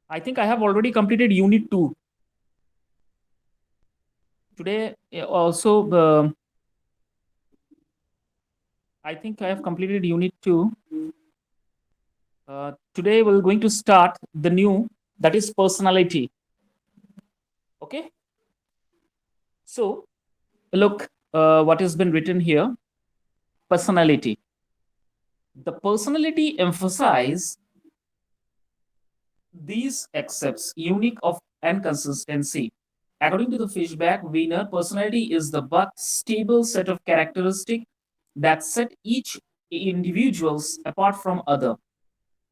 I think I have already completed unit 2 today. Also, I think I have completed unit 2. Today we're going to start the new, that is personality. Okay. So look, what has been written here. Personality. The personality emphasize these accepts unique of and consistency. According to the Fishback, Wiener, personality is the but stable set of characteristics that set each individuals apart from other.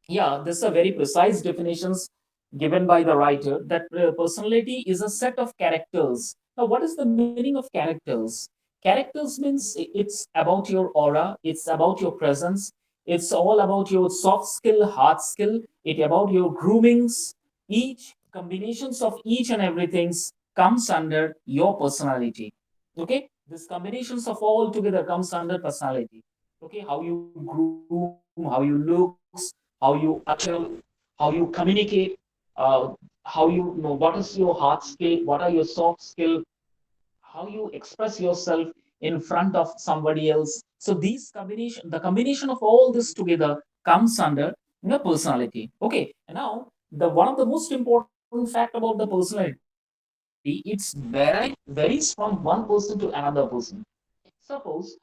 Yeah, this are very precise definitions given by the writer, that personality is a set of characters. Now, what is the meaning of characters? Characters means it's about your aura, it's about your presence, it's all about your soft skill, hard skill, it about your groomings. Each combinations of each and everything comes under your personality. Okay, this combinations of all together comes under personality. Okay, how you groom, how you looks, how you utter, how you communicate, uh, how you know what is your hard skill, what are your soft skill, how you express yourself in front of somebody else. So these combination, the combination of all this together comes under personality. Okay, and now the one of the most important fact about the personality, it's varies from one person to another person. Suppose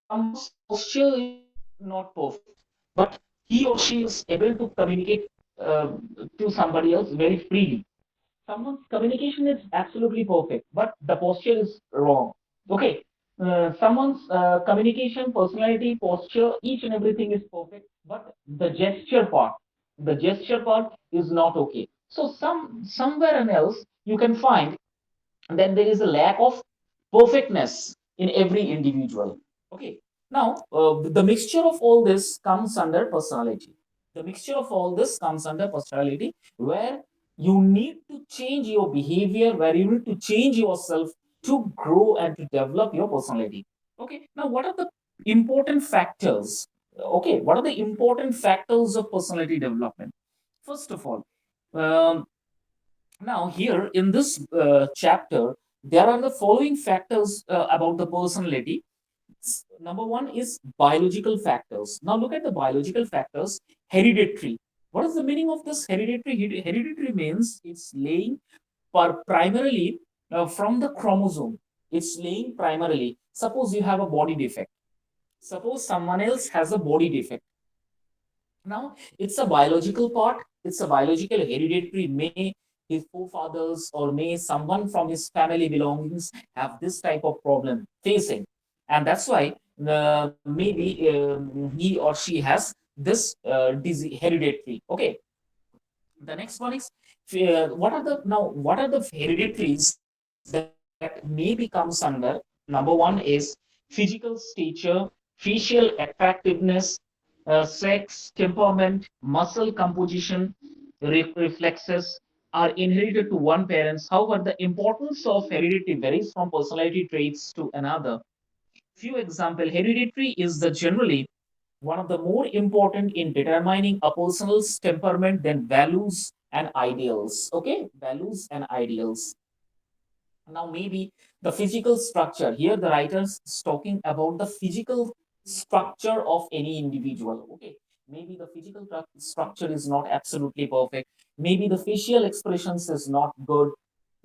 someone's posture is not perfect, but he or she is able to communicate uh, to somebody else very freely. Someone's communication is absolutely perfect, but the posture is wrong. Okay. Someone's communication, personality, posture, each and everything is perfect, but the gesture part is not okay. So somewhere else you can find that there is a lack of perfectness in every individual. Okay. Now, the mixture of all this comes under personality. The mixture of all this comes under personality, where you need to change your behavior, where you need to change yourself to grow and to develop your personality. Okay. Now, what are the important factors? Okay. What are the important factors of personality development? First of all, um, now, here in this chapter, there are the following factors about the personality. Number one is biological factors. Now, look at the biological factors. Hereditary. What is the meaning of this hereditary? Hereditary means it's laying primarily from the chromosome. It's laying primarily. Suppose you have a body defect. Suppose someone else has a body defect. Now, it's a biological part, it's a biological hereditary. May his forefathers or may someone from his family belongings have this type of problem facing. And that's why maybe he or she has this disease hereditary. Okay. The next one is what are the hereditaries that may becomes under? Number one is physical stature, facial attractiveness, sex, temperament, muscle composition, reflexes are inherited to one parent. However, the importance of heredity varies from personality traits to another. Few example, hereditary is the generally one of the more important in determining a person's temperament than values and ideals. Okay, values and ideals. Now, maybe the physical structure. Here, the writers is talking about the physical structure of any individual. Okay, maybe the physical structure is not absolutely perfect. Maybe the facial expressions is not good.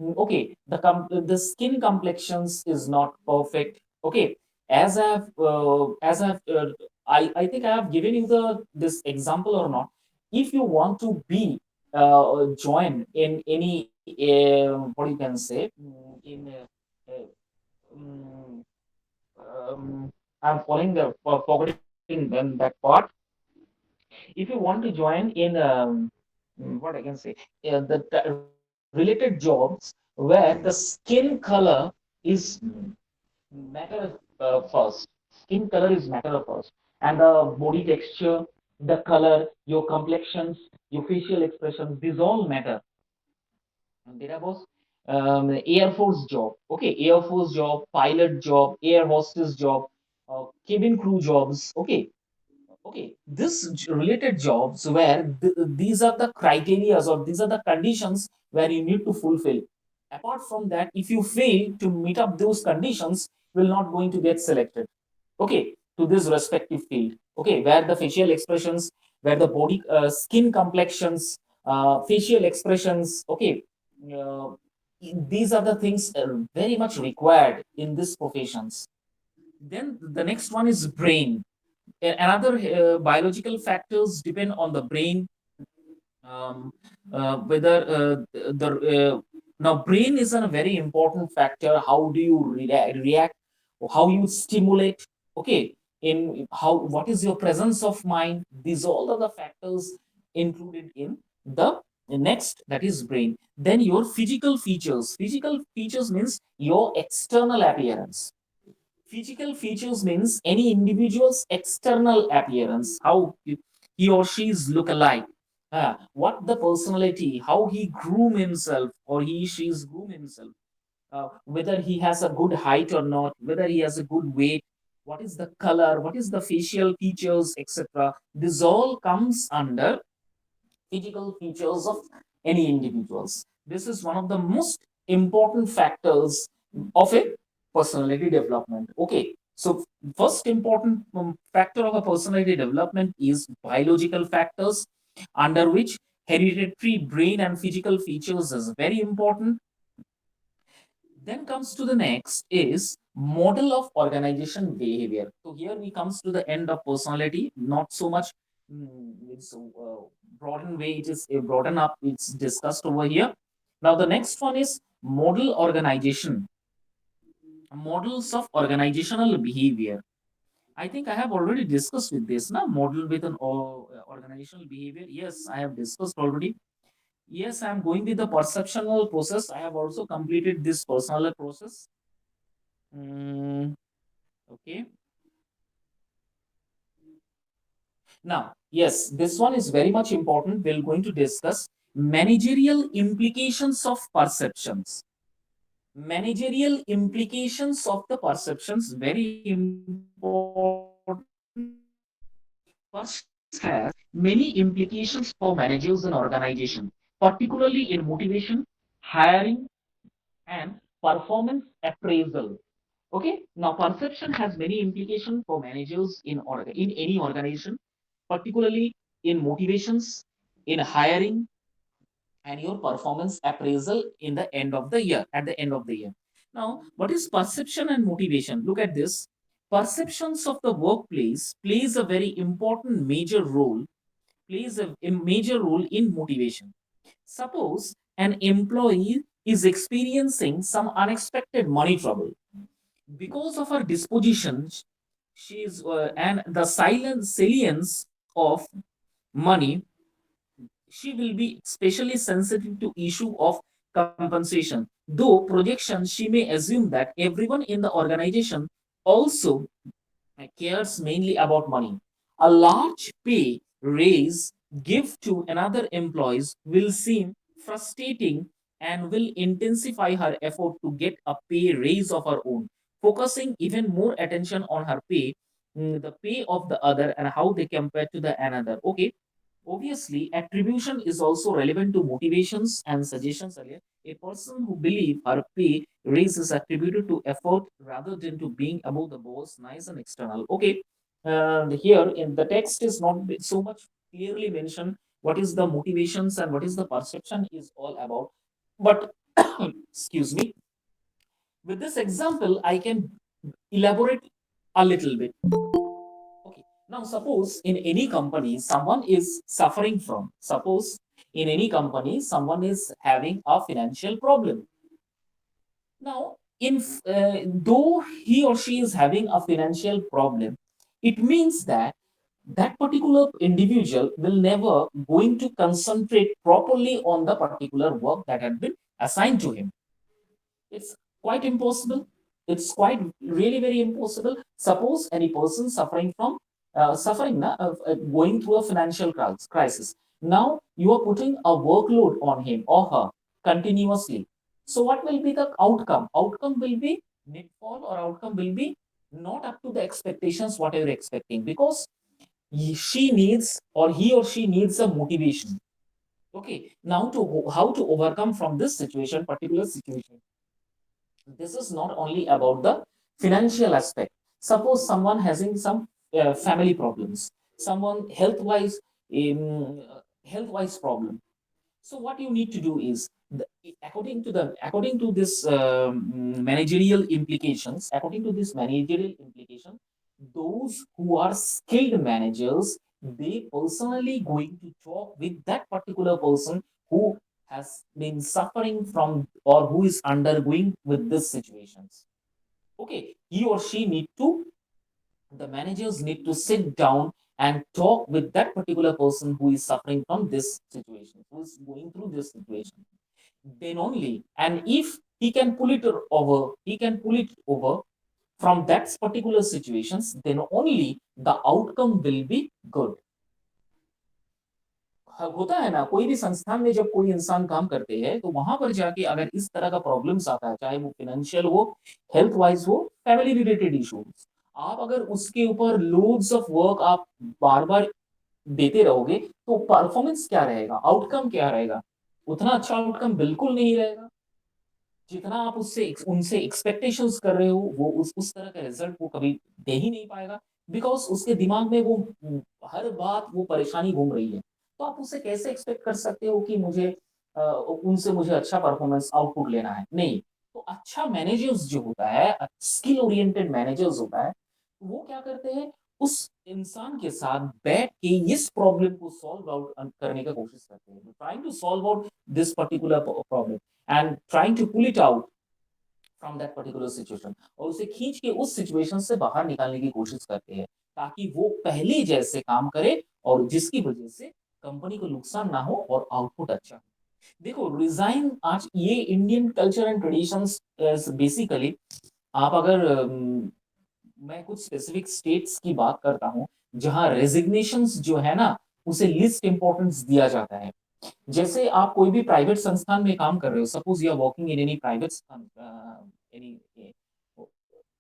Okay, the skin complexions is not perfect. Okay, I think I have given you the this example or not. If you want to be join in any what you can say in um, um, I'm following the forgetting that part. If you want to join in what I can say, related jobs where the skin color is matter first. Skin color is matter first, and the body texture, the color, your complexions, your facial expressions, these all matter. And there was Air Force job. Okay, Air Force job, pilot job, air hostess job, cabin crew jobs. Okay, Okay, this related jobs where these are the criterias or these are the conditions where you need to fulfill. Apart from that, if you fail to meet up those conditions, you will not going to get selected. Okay, to this respective field. Okay, where the facial expressions, where the body, skin complexions, facial expressions. Okay, uh, these are the things very much required in these professions. Then the next one is brain. Another biological factors depend on the brain, um, whether the now brain is a very important factor. How do you react, or how you stimulate? Okay, in how, what is your presence of mind? These all are the factors included in the next, that is brain. Then your physical features means your external appearance. Physical features means any individual's external appearance, how he or she is look alike, what the personality, how he groom himself or he she is groom himself, whether he has a good height or not, whether he has a good weight, what is the color, what is the facial features, etc. This all comes under physical features of any individuals. This is one of the most important factors of a personality development. Okay, so first important factor of a personality development is biological factors, under which hereditary brain and physical features is very important. Then comes to the next is model of organization behavior. So here we comes to the end of personality, not so much it's broaden way, it is broaden up, it's discussed over here. Now the next one is model organization, models of organizational behavior. I think I have already discussed with this now, model with an organizational behavior. Yes, I have discussed already. Yes, I am going with the perceptual process. I have also completed this personal process. Okay. Now, yes, this one is very much important. We're going to discuss managerial implications of perceptions. Managerial implications of the perceptions, very important. Perceptions has many implications for managers and organization, particularly in motivation, hiring, and performance appraisal. Okay, now perception has many implications for managers in any organization, particularly in motivations, in hiring, and your performance appraisal in the end of the year, at the end of the year. Now, what is perception and motivation? Look at this. Perceptions of the workplace plays a very important major role, plays a major role in motivation. Suppose an employee is experiencing some unexpected money trouble because of her disposition. She is and the silent salience of money, she will be especially sensitive to issue of compensation. Though projection, she may assume that everyone in the organization also cares mainly about money. A large pay raise give to another employees will seem frustrating and will intensify her effort to get a pay raise of her own, focusing even more attention on her pay, the pay of the other and how they compare to the another. Okay, obviously, attribution is also relevant to motivations and suggestions earlier. A person who believes her pay raise is attributed to effort rather than to being above the boss, nice and external. Okay, here in the text is not so much clearly mentioned what is the motivations and what is the perception is all about. But excuse me, with this example, I can elaborate a little bit. Okay. Now, suppose in any company, someone is suffering from, suppose in any company, someone is having a financial problem. Now, in though he or she is having a financial problem, it means that that particular individual will never going to concentrate properly on the particular work that had been assigned to him. It's quite impossible. It's quite really very impossible. Suppose any person suffering from going through a financial crisis. Now you are putting a workload on him or her continuously. So what will be the outcome? Outcome will be midfall, or outcome will be not up to the expectations what you're expecting, because she needs, or he or she needs, a motivation. Okay, now to how to overcome from this situation, particular situation. This is not only about the financial aspect. Suppose someone having some family problems, someone health wise problem. So what you need to do is, according to this managerial implications, according to this managerial implication, those who are skilled managers, they personally going to talk with that particular person who has been suffering from, or who is undergoing with this situations. Okay, he or she need to, the managers need to sit down and talk with that particular person who is suffering from this situation, who is going through this situation. Then only, and if he can pull it over from that particular situations, then only the outcome will be good. होता है ना, कोई भी संस्थान में जब कोई इंसान काम करते हैं, तो वहां पर जाके अगर इस तरह का प्रॉब्लम्स आता है, चाहे वो फाइनेंशियल हो, हेल्थ वाइज हो, फैमिली रिलेटेड इश्यूज, आप अगर उसके ऊपर लोड्स ऑफ वर्क आप बार बार देते रहोगे, तो परफॉर्मेंस क्या रहेगा, आउटकम क्या रहेगा? उतना अच्छा आउटकम बिल्कुल नहीं रहेगा। जितना आप उससे उनसे एक्सपेक्टेशंस कर रहे हो, वो उस तरह का रिजल्ट वो कभी दे ही नहीं पाएगा। बिकॉज उसके दिमाग में वो हर बात वो परेशानी घूम रही है। तो आप उससे कैसे एक्सपेक्ट कर सकते हो कि उनसे मुझे अच्छा परफॉर्मेंस आउटपुट लेना है? नहीं। तो अच्छा मैनेजर्स जो होता है, स्किल ओरिएंटेड मैनेजर्स होता है, वो क्या करते हैं, उस इंसान के साथ बैठ के इस प्रॉब्लम को सॉल्व आउट करने का कोशिश करते हैं, trying to solve out this particular problem and trying to pull it out from that particular situation, और उसे खींच के उस सिचुएशन से बाहर निकालने की कोशिश करते हैं, ताकि वो पहले जैसे काम करे, और जिसकी वजह से कंपनी को नुकसान ना हो और आउटपुट अच्छा हो। देखो, रिजाइन आज ये Indian culture and traditions basically, आप अगर मैं कुछ स्पेसिफिक स्टेट्स की बात करता हूँ, जहां रेजिग्नेशंस जो है ना, उसे लिस्ट इंपॉर्टेंस दिया जाता है। जैसे आप कोई भी प्राइवेट संस्थान में काम कर रहे हो, suppose you are working in any private any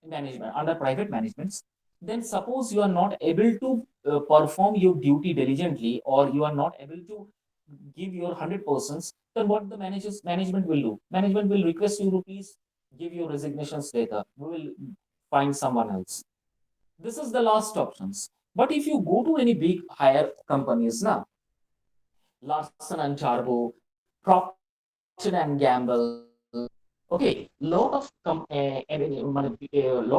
management under private management, then suppose you are not able to perform your duty diligently, or you are not able to give your 100%, then what the management will do? Management will request you to please give your resignations later, we will find someone else. This is the last options. But if you go to any big higher companies now, Larson and Tarbo, Procter and Gamble, okay, lot of lot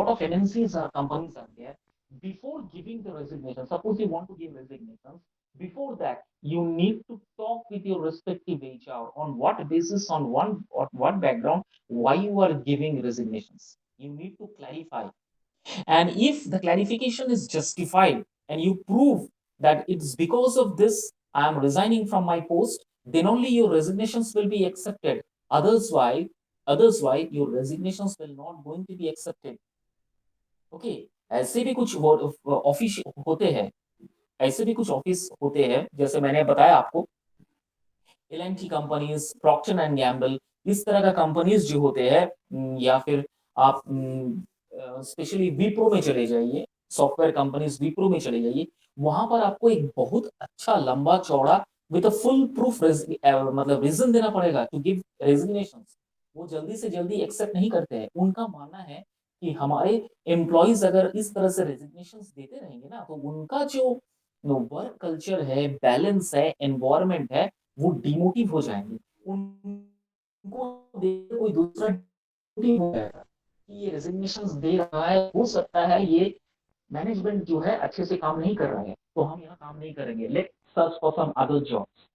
of MNCs are companies are there. Before giving the resignation, suppose you want to give resignations, before that you need to talk with your respective HR on what basis, on one or what background, why you are giving resignations. You need to clarify, and if the clarification is justified and you prove that it's because of this I am resigning from my post, then only your resignations will be accepted. Otherwise, your resignations will not going to be accepted. Okay, ऐसे भी कुछ office होते हैं, ऐसे भी कुछ office होते हैं, जैसे मैंने बताया आपको, L companies, Procter and Gamble, इस तरह का कंपनीज जो होते हैं, या फिर आप स्पेशली विप्रो में चले जाइए, सॉफ्टवेयर कंपनीज विप्रो में चले जाइए, वहां पर आपको एक बहुत अच्छा लंबा चौड़ा विद अ फुल प्रूफ मतलब रीजन देना पड़ेगा टू गिव रेजिग्नेशन। वो जल्दी से जल्दी एक्सेप्ट नहीं करते हैं। उनका मानना है कि हमारे एम्प्लॉयज अगर इस तरह से रेजिग्नेशन देते रहेंगे ना, तो उनका जो वर्क कल्चर है, बैलेंस है, एनवायरमेंट है, वो डिमोटिव हो जाएंगे। उनको देख कोई दूसरा डिमोटिव हो जाएगा कि ये रेजिग्नेशंस दे रहा है, हो सकता है ये मैनेजमेंट जो है अच्छे से काम नहीं कर रहा है, तो हम यहाँ काम नहीं करेंगे, let search for some other jobs.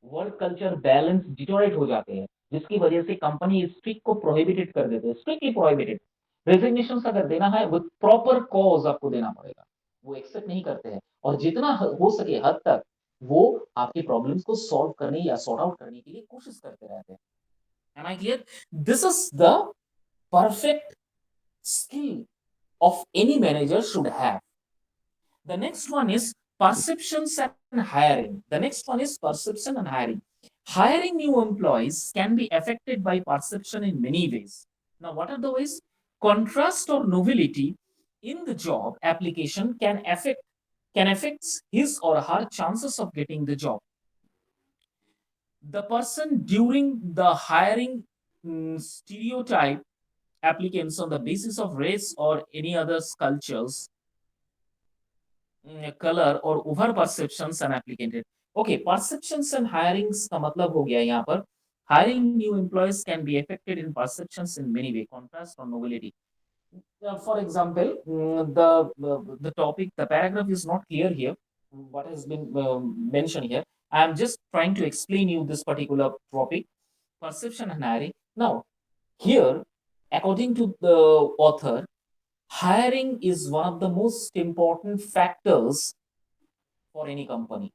Work culture balance deteriorate हो जाते हैं, जिसकी वजह से कंपनी स्ट्रिक्ट को प्रोहिबिटेड कर देते हैं, स्ट्रिक्टली प्रोहिबिटेड। रेजिग्नेशन अगर देना है वो प्रॉपर कॉज आपको देना पड़ेगा, वो एक्सेप्ट नहीं करते हैं, और जितना हो सके हद तक वो आपके प्रॉब्लम्स को सॉल्व करने या सॉर्ट आउट करने के लिए कोशिश करते रहते हैं। Am I clear? This is the perfect skill of any manager should have. The next one is perceptions and hiring. The next one is perception and hiring. Hiring new employees can be affected by perception in many ways. Now, what are the ways? Contrast or novelty in the job application can affect his or her chances of getting the job. The person during the hiring stereotype applicants on the basis of race or any other cultures, color or over perceptions and applicant. Okay, perceptions and hirings का मतलब हो गया यहाँ पर hiring new employees can be affected in perceptions in many way, contrast or novelty. For example, the topic, the paragraph is not clear here. What has been mentioned here? I am just trying to explain you this particular topic, perception and hiring. Now, here, according to the author, hiring is one of the most important factors for any company.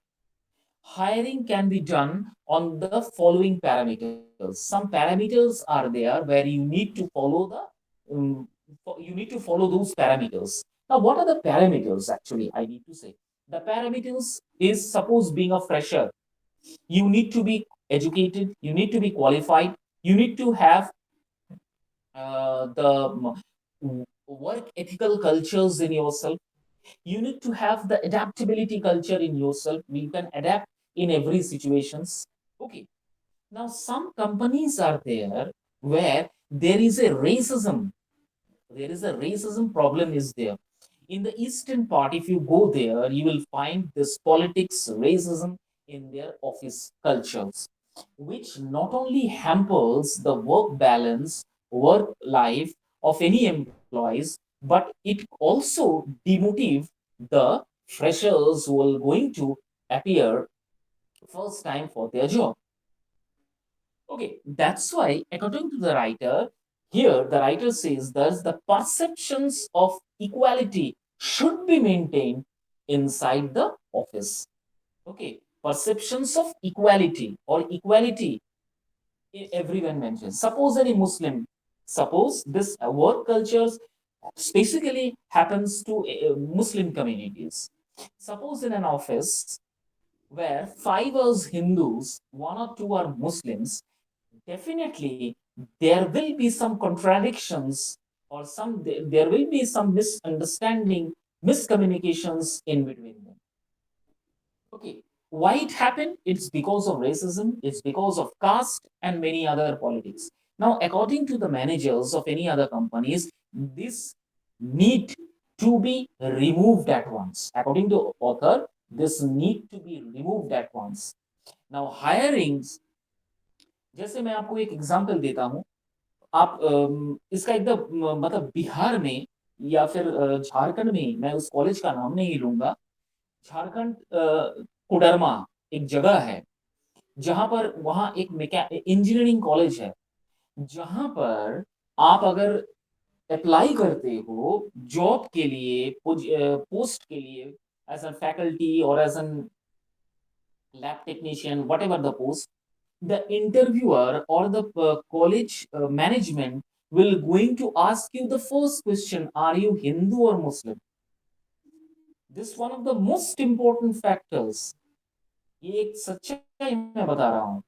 Hiring can be done on the following parameters. Some parameters are there where you need to follow you need to follow those parameters. Now, what are the parameters actually? I need to say the parameters is, suppose being a fresher, you need to be educated, you need to be qualified, you need to have the work ethical cultures in yourself, you need to have the adaptability culture in yourself. You can adapt in every situations. Okay. Now some companies are there where there is a racism. There is a racism problem is there. In the eastern part, if you go there, you will find this politics, racism in their office cultures, which not only hampers the work balance, work life of any employees, but it also demotive the freshers who are going to appear first time for their job. Okay, that's why, according to the writer, here the writer says thus the perceptions of equality should be maintained inside the office. Okay, perceptions of equality or equality, everyone mentions. Suppose any Muslim, suppose this work cultures basically happens to Muslim communities. Suppose in an office where five are Hindus, one or two are Muslims, definitely there will be some contradictions or there will be some misunderstanding, miscommunications in between them. Okay, why it happened? It's because of racism, it's because of caste and many other politics. Now, according to the managers of any other companies, this need to be removed at once. According to author, this need to be removed at once. Now, hirings, जैसे मैं आपको एक example देता हूं, आप इसका एकदम मतलब बिहार में या फिर झारखंड में, मैं उस कॉलेज का नाम नहीं लूंगा, झारखंड कोडरमा एक जगह है जहां पर वहां एक इंजीनियरिंग कॉलेज है, जहां पर आप अगर अप्लाई करते हो जॉब के लिए, पोस्ट के लिए, एज एन फैकल्टी और as an lab technician, whatever the post, the interviewer or the college management will going to ask you the first question: Are you Hindu or Muslim? This one of the most important factors. ये एक सच्चाई मैं बता रहा हूँ,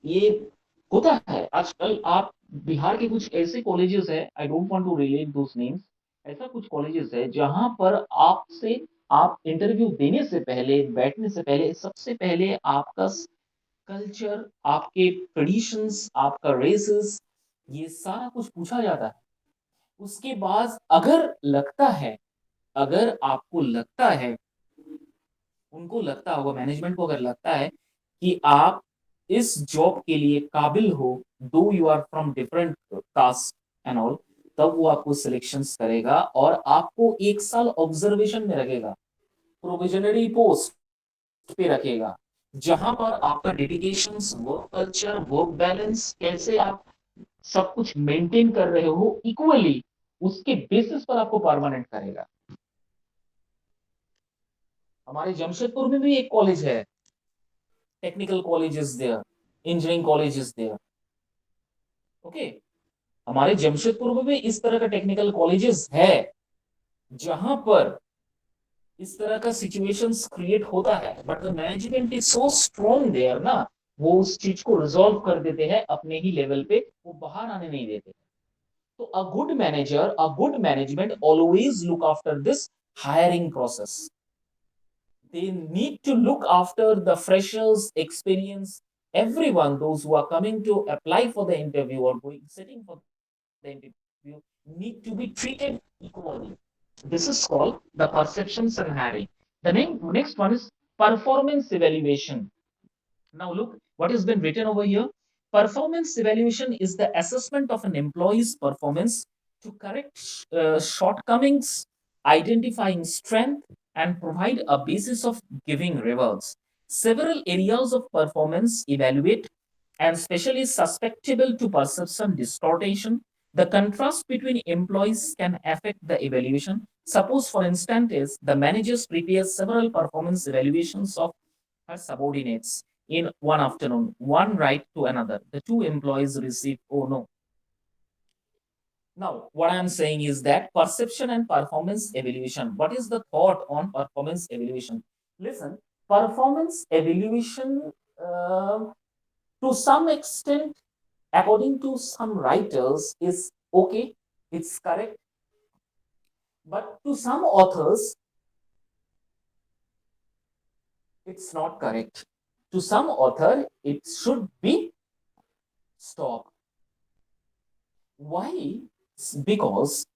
ये होता है आजकल। आप बिहार के कुछ ऐसे कॉलेजेस है, I don't want to relate those names, ऐसा कुछ कॉलेजेस है जहां पर आपसे, आप इंटरव्यू देने से पहले, बैठने से पहले, सबसे पहले आपका कल्चर, आपके ट्रेडिशंस, आपका रेसेस, ये सारा कुछ पूछा जाता है। उसके बाद अगर लगता है, अगर आपको लगता है, उनको लगता होगा, मैनेजमेंट को अगर लगता है कि आप इस जॉब के लिए काबिल हो, though you are from different caste and all, तब वो आपको सिलेक्शंस करेगा और आपको 1 साल ऑब्जर्वेशन में रखेगा, प्रोविजनरी पोस्ट पे रखेगा, जहां पर आपका dedication, work culture, work balance, कैसे आप सब कुछ मेंटेन कर रहे हो इक्वली, उसके बेसिस पर आपको परमानेंट करेगा। हमारे जमशेदपुर में भी एक कॉलेज है, technical college is there, engineering college is there. Okay, हमारे जमशेदपुर में भी इस तरह का टेक्निकल कॉलेजेस है जहां पर इस तरह का सिचुएशंस क्रिएट होता है, but the management is so strong there ना, वो उस चीज को रिजॉल्व कर देते हैं अपने ही लेवल पे, वो बाहर आने नहीं देते। तो a good manager, a good management always look after this hiring process. they need to look after the freshers, experience, everyone, those who are coming to apply for the interview or going sitting for the interview, need to be treated equally. This is called the perceptions and hiring. Next one is performance evaluation. Now, look what has been written over here. Performance evaluation is the assessment of an employee's performance to correct shortcomings, identifying strength, and provide a basis of giving rewards. Several areas of performance evaluate and especially susceptible to perception distortion. The contrast between employees can affect the evaluation. Suppose, for instance, is the managers prepare several performance evaluations of her subordinates in one afternoon, one right to another. The two employees receive, oh no. Now, what I'm saying is that perception and performance evaluation. What is the thought on performance evaluation? Listen, performance evaluation, to some extent, according to some writers, is okay, it's correct. But to some authors, it's not correct. To some author, it should be stopped. Why? Because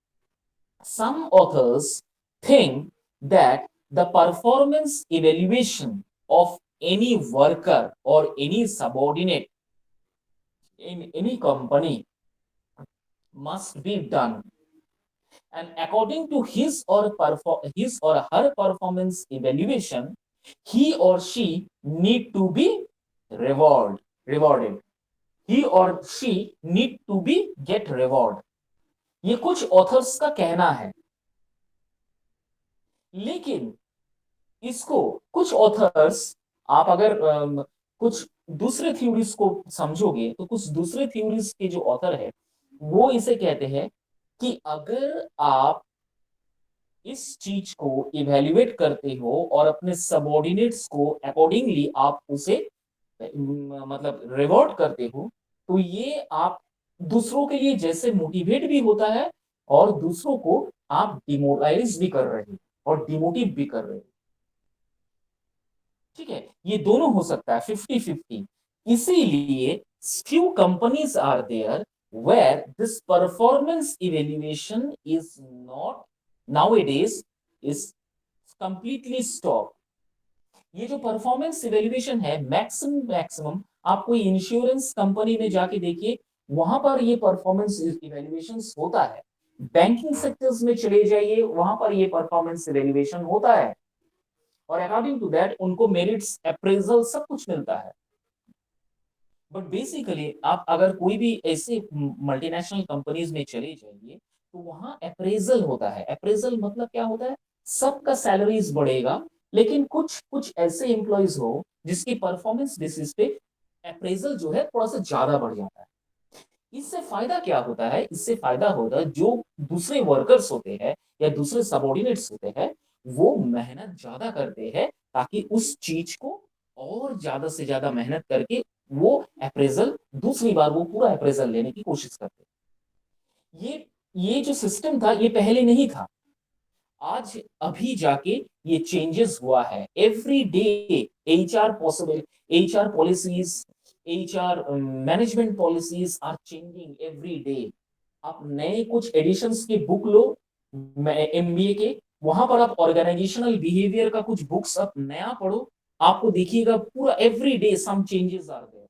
some authors think that the performance evaluation of any worker or any subordinate in any company must be done, and according to his or her performance evaluation, he or she need to be rewarded. He or she need to be get reward. ये कुछ authors का कहना है, लेकिन इसको कुछ authors, आप अगर कुछ दूसरे थ्योरीज को समझोगे तो कुछ दूसरे थ्योरीज के जो ऑथर है वो इसे कहते हैं कि अगर आप इस चीज को इवेल्युएट करते हो और अपने सबऑर्डिनेट्स को अकॉर्डिंगली आप उसे मतलब रिवॉर्ड करते हो, तो ये आप दूसरों के लिए जैसे मोटिवेट भी होता है और दूसरों को आप डिमोरलाइज भी कर रहे हो और डिमोटिव भी कर रहे हो। ठीक है, ये दोनों हो सकता है 50-50। इसीलिए few companies are there where this performance evaluation is not nowadays is completely stopped। ये जो परफॉर्मेंस इवेल्युएशन है मैक्सिमम आप कोई इंश्योरेंस कंपनी में जाके देखिए, वहां पर ये परफॉर्मेंस इवेल्युएशन होता है। बैंकिंग सेक्टर्स में चले जाइए, वहां पर ये परफॉर्मेंस इवेल्युएशन होता है और अकॉर्डिंग टू दैट उनको मेरिट्स अप्रेजल सब कुछ मिलता है। बट बेसिकली आप अगर कोई भी ऐसे मल्टीनेशनल कंपनीज में चले जाइए तो वहां अप्रेजल होता है। अप्रेजल मतलब क्या होता है? सबका सैलरीज बढ़ेगा, लेकिन कुछ कुछ ऐसे एम्प्लॉयज हो जिसकी परफॉर्मेंस बेसिस पे अप्रेजल जो है थोड़ा सा ज्यादा बढ़ जाता है। इससे फायदा क्या होता है? इससे फायदा होता है जो दूसरे वर्कर्स होते हैं या दूसरे सबऑर्डिनेट्स होते हैं वो मेहनत ज्यादा करते हैं ताकि उस चीज को और ज्यादा से ज्यादा मेहनत करके वो अप्रेजल दूसरी बार वो पूरा अप्रेजल लेने की कोशिश करते हैं। ये जो सिस्टम था ये पहले नहीं था, आज अभी जाके ये चेंजेस हुआ है। Every day HR possible HR policies HR management policies are changing every day. आप नए कुछ एडिशंस के बुक लो एमबीए के, वहां पर आप ऑर्गेनाइजेशनल बिहेवियर का कुछ बुक्स आप नया पढ़ो, आपको देखिएगा पूरा every day some changes are there.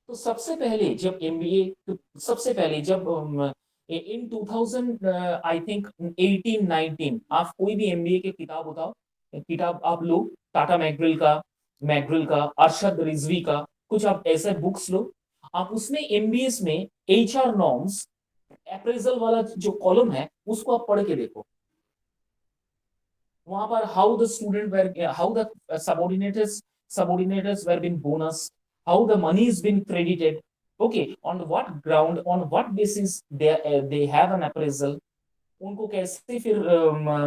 तो सबसे पहले जब एमबीए सबसे पहले जब इन 2000 आई थिंक 18-19 आप कोई भी एमबीए की किताब उठाओ, किताब आप लो टाटा मैकग्रिल का अरशद रिजवी का कुछ आप ऐसे बुक्स लो, आप उसमें एमबीएस में एचआर नॉर्म्स अप्रेजल वाला जो कॉलम है उसको आप पढ़ के देखो। वहां पर how the student were how the subordinators were been bonus, how the money is been credited, okay, on what ground, on what basis they have an appraisal, उनको कैसे फिर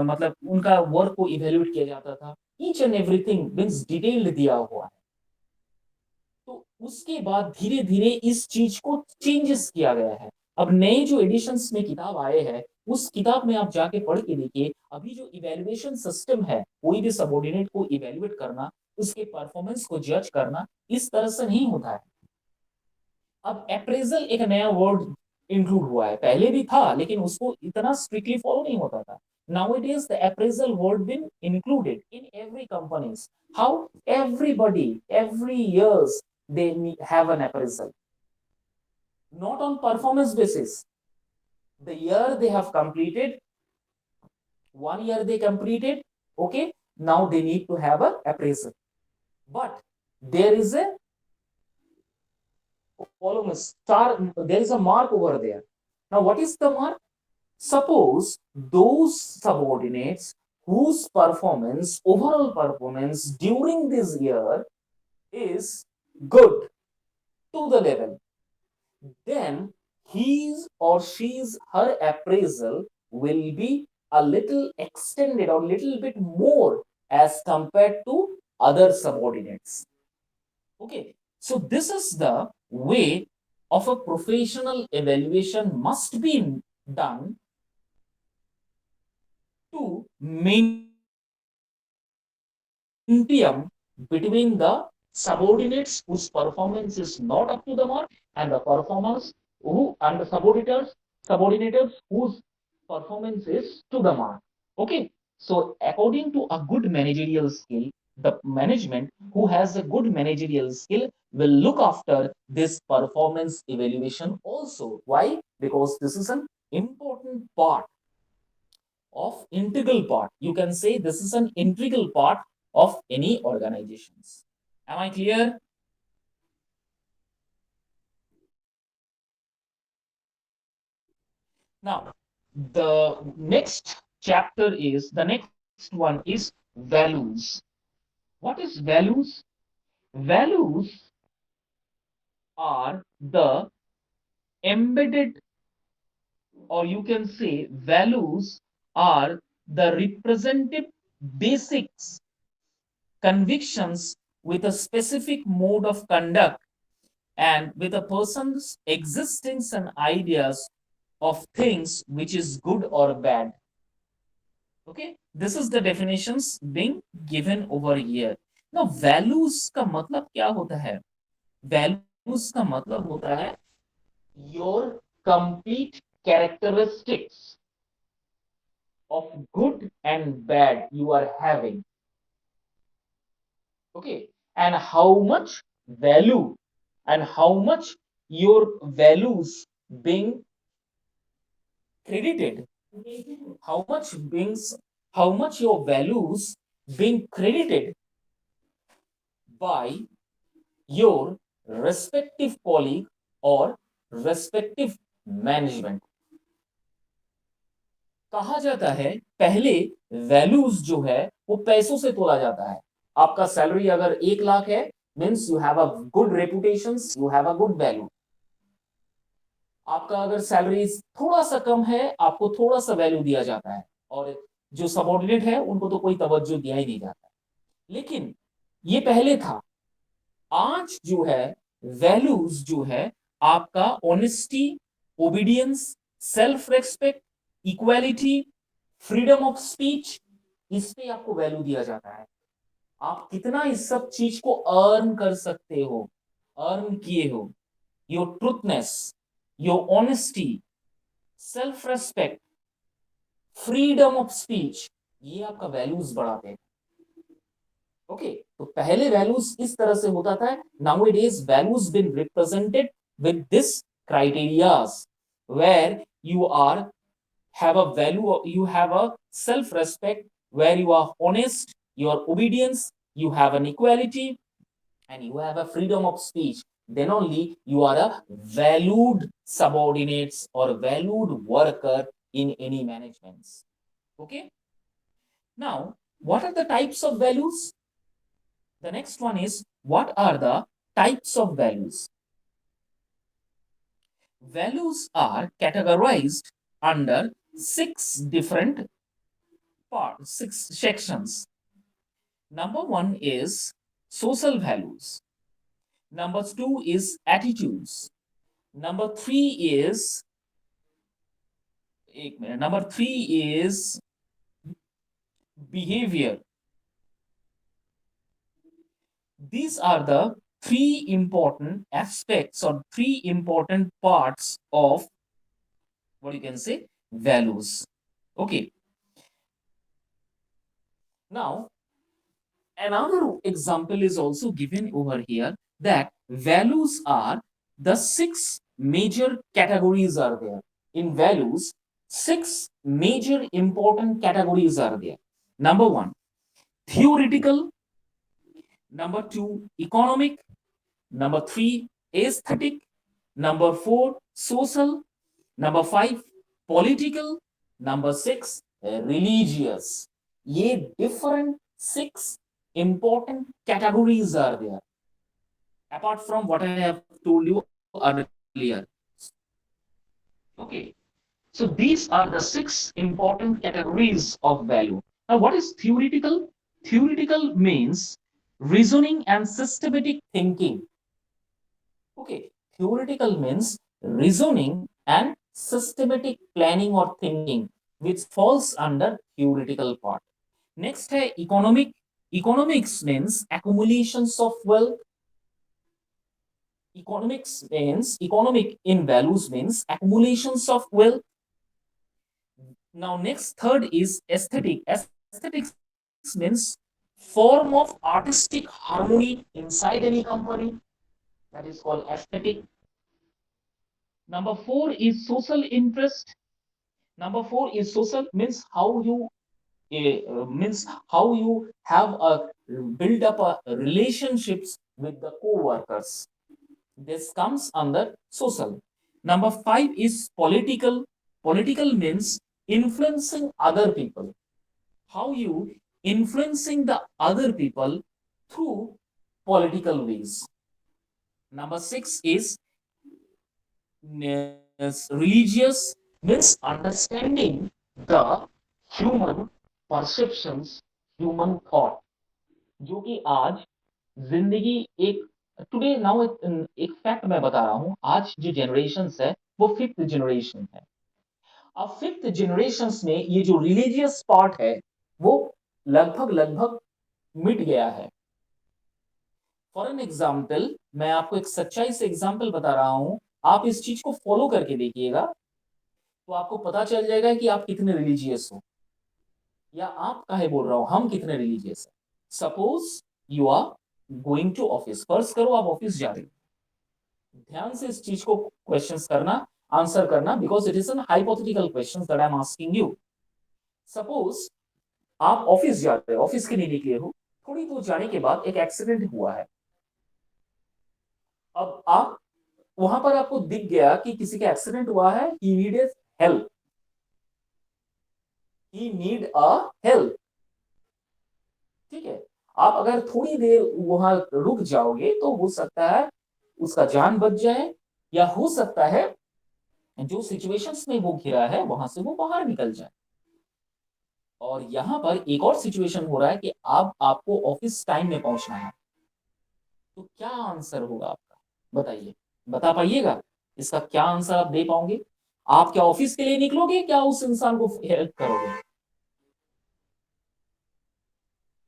मतलब उनका वर्क को इवेल्युएट किया जाता था, each and everything means detailed दिया हुआ है। तो उसके बाद धीरे धीरे इस चीज को चेंजेस किया गया है। अब नए जो एडिशंस में किताब आए हैं उस किताब में आप जाके पढ़ के देखिए, अभी जो इवेल्युएशन सिस्टम है, कोई भी सबॉर्डिनेट को इवेल्युएट करना, उसके परफॉर्मेंस को जज करना, इस तरह से नहीं होता है। अब अप्रेजल एक नया वर्ड इंक्लूड हुआ है, पहले भी था लेकिन उसको इतना स्ट्रिक्टली फॉलो नहीं होता था। Nowadays, the appraisal word been included in every companies. How everybody, every years they have an appraisal, not on performance basis. The year they have completed, 1 year they completed, okay, now they need to have an appraisal. But there is a column star, there is a mark over there. Now, what is the mark? Suppose those subordinates whose performance, overall performance during this year is good to the level, then his or she's her appraisal will be a little extended or little bit more as compared to other subordinates. Okay, so this is the way of a professional evaluation must be done to maintain between the subordinates whose performance is not up to the mark and the performance who and the subordinates whose performance is to the mark. Okay, so according to a good managerial skill, the management who has a good managerial skill will look after this performance evaluation also. Why? Because this is an important part of integral part. You can say this is an integral part of any organizations. Am I clear? Now, the next chapter is the next one is values. What is values? Values are the embedded, or you can say values are the representative basics convictions with a specific mode of conduct and with a person's existence and ideas of things which is good or bad. Okay, this is the definitions being given over here. Now values का मतलब क्या होता है? Values का मतलब होता है your complete characteristics of good and bad you are having. Okay, and how much value and how much your values being credited, how much brings, how much your values being credited by your respective colleague or respective management. कहा जाता है पहले values जो है वो पैसों से तोला जाता है। आपका सैलरी अगर 1 लाख है, means you have a good reputation, you have a good value. आपका अगर सैलरी थोड़ा सा कम है, आपको थोड़ा सा वैल्यू दिया जाता है, और जो सबॉर्डिनेट है उनको तो कोई तवज्जो दिया ही नहीं जाता। लेकिन ये पहले था। आज जो है वैल्यूज जो है आपका honesty, obedience, self respect, equality, freedom of speech, इस पे आपको वैल्यू दिया जाता है। आप कितना इस सब चीज को अर्न कर सकते हो, अर्न किए हो, your truthness, your honesty, self respect, freedom of speech, ये आपका वैल्यूज बढ़ाते हैं। ओके, तो पहले वैल्यूज इस तरह से होता था। Now it is values been represented with this criterias where you are have a value, you have a self respect, where you are honest, you are obedience, you have an equality, and you have a freedom of speech. Then only you are a valued subordinates or valued worker in any management. Okay, now what are the types of values? The next one is, what are the types of values? Values are categorized under 6 different parts, 6 sections. Number one is social values. Number two is attitudes. Number three is एक minute, number 3 is behavior. These are the three important aspects or three important parts of what you can say values. Okay, now another example is also given over here that values are the six major categories are there. In values, six major important categories are there. Number one, theoretical. Number two, economic. Number three, aesthetic. Number four, social. Number five, political. Number six, religious. ये different six important categories are there. Apart from what I have told you earlier. Okay. So these are the six important categories of value. Now, what is theoretical? Theoretical means reasoning and systematic thinking. Okay, theoretical means reasoning and systematic planning or thinking, which falls under theoretical part. Next है economic. Economics means accumulations of wealth. Economics means economic in values means accumulations of wealth. Now next third is aesthetic. Aesthetics means form of artistic harmony inside any company, that is called aesthetic. Number four is social interest. Number four is social means how you have a build up a relationships with the co-workers. This comes under social. Number five is political. Political means influencing other people. How you influencing the other people through political ways. Number six is religious means understanding the human perceptions, human thought, जो कि आज जिंदगी एक today now एक fact मैं बता रहा हूं, आज जो जनरेशन है वो फिफ्थ जनरेशन है. अब फिफ्थ जनरेशन में ये जो रिलीजियस पार्ट है वो लगभग लगभग मिट गया है. फॉर एन एग्जाम्पल, मैं आपको एक सच्चाई से एग्जाम्पल बता रहा हूं, आप इस चीज को फॉलो करके देखिएगा तो आपको पता चल जाएगा कि आप कितने रिलीजियस हो, या आप काहे बोल रहा हूं हम कितने रिलीजियस हैं. Suppose you are going to office, फर्ज करो आप ऑफिस जा रहे हो. ध्यान से इस चीज को क्वेश्चंस करना, आंसर करना, because it is an hypothetical question that I am asking you. Suppose आप ऑफिस जा रहे हो, ऑफिस के लिए निकले हो, थोड़ी दूर जाने के बाद एक एक्सीडेंट हुआ है. अब आप वहां पर आपको दिख गया कि किसी का एक्सीडेंट हुआ है, he need help, he need a help. ठीक है, आप अगर थोड़ी देर वहां रुक जाओगे तो हो सकता है उसका जान बच जाए, या हो सकता है जो सिचुएशंस में वो घिरा है वहां से वो बाहर निकल जाए. और यहां पर एक और सिचुएशन हो रहा है कि अब आपको ऑफिस टाइम में पहुंचना है. तो क्या आंसर होगा आपका, बताइए, बता पाइएगा इसका क्या आंसर आप दे पाओगे? आप क्या ऑफिस के लिए निकलोगे, क्या उस इंसान को हेल्प करोगे?